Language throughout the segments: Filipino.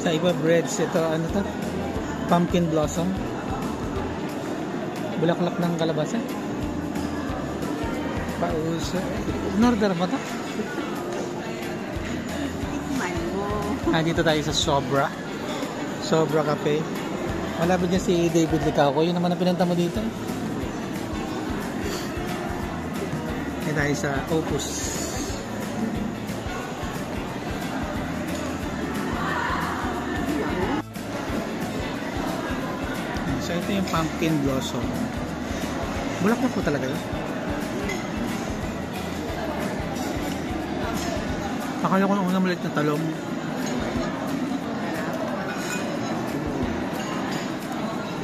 Sa iba breads, ito ano to? Pumpkin blossom. Bulaklak ng kalabasa. Pauso. In-order mo to? Tikman mo. Dito tayo sa Sobra. Sobra Cafe. Malapit niya si David Licauco. Yun naman ang pinunta mo dito. Dito tayo sa Opus. So ito yung pumpkin blossom. Bulaklak po talaga yun. Akala ko nung una maliit na talong.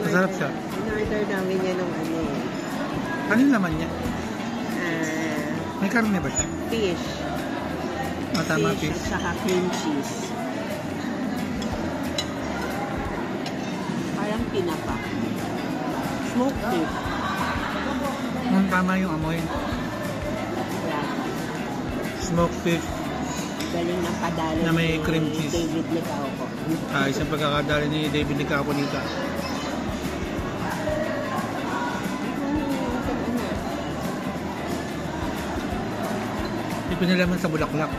Masarap siya. In-order namin yan nung ano eh. Ano yung laman niya? May karne ba siya? Fish. Tama, Fish at saka cream cheese. Parang pinapa. Smoked fish. Tama yung amoy. Smoked fish. Galing ng padala na may cream ni cheese. David Licauco. Isang pagkakadali ni David Licauco dito. Pinalaman sa bulaklak.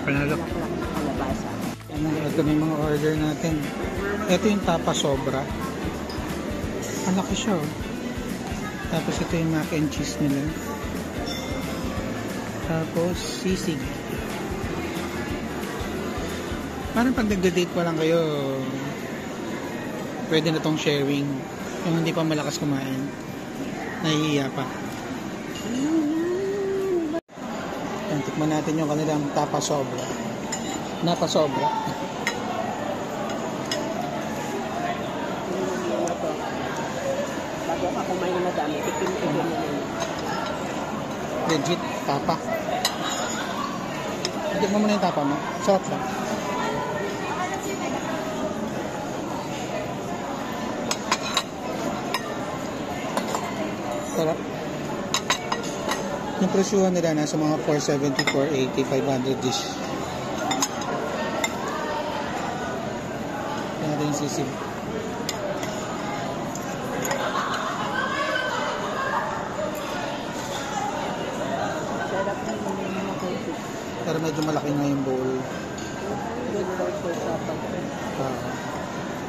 Panalo. Bulaklak na kalabasa. Ito na yung mga order natin. Ito yung tapa sobra. Ang laki siya oh. Tapos ito yung mac and cheese nila. Tapos sisig. Parang pag nagda-date pa lang kayo, pwede na tong sharing. Yung hindi pa malakas kumain. Nahihiya pa. Tikman natin yung kanilang tapa sobra. Napa sobra. Bago ka kumain na madami, tikim-tikim mo na. Legit, tapa. Tikman mo na yung tapa mo. Sarap lang. Sarap. Yung presyuhan nila nasa mga 470, 480, 500 dish. Yan natin yung sisig. Sarap na yung makulit. Pero medyo malaki na yung bowl. Good for sapag.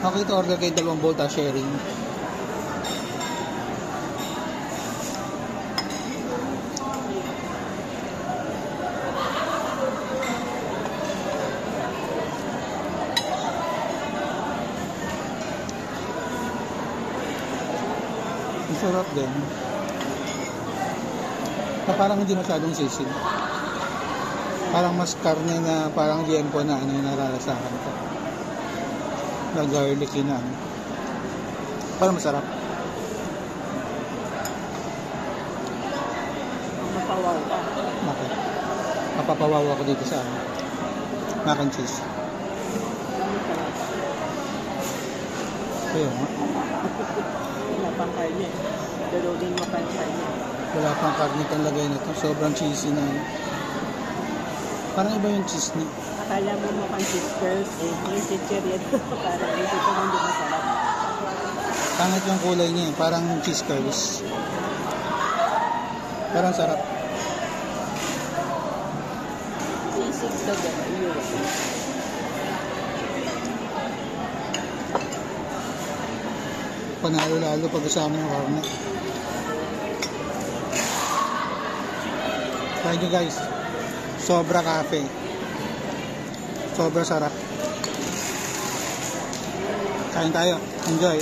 Okay, ito order kayo 2 bowl ta sharing. Sarap din. Parang hindi masyadong sisig. Parang mas karne na parang liempo na ano yung nararasahan ko. Na garlicky na ano. Parang masarap. Mapawaw ka. Bakit? Mapapawaw ako dito sa ano. Mac and cheese. Ayun nga. Wala pang karne. Dalugin mo pa yung karne. Wala pang karne itong lagay na ito. Sobrang cheesy na. Parang iba yung cheese niya. Akala mo mukhang cheese curls eh. Yung chichirya ito. Parang ito ko hindi masarap. Pangit yung kulay niya eh. Parang cheese curls. Parang sarap. Sisig daw ba? Yun. Panalo lalo pag kasama yung karne. Try nyo guys. Sobra Cafe. Sobra sarap. Kain tayo. Enjoy.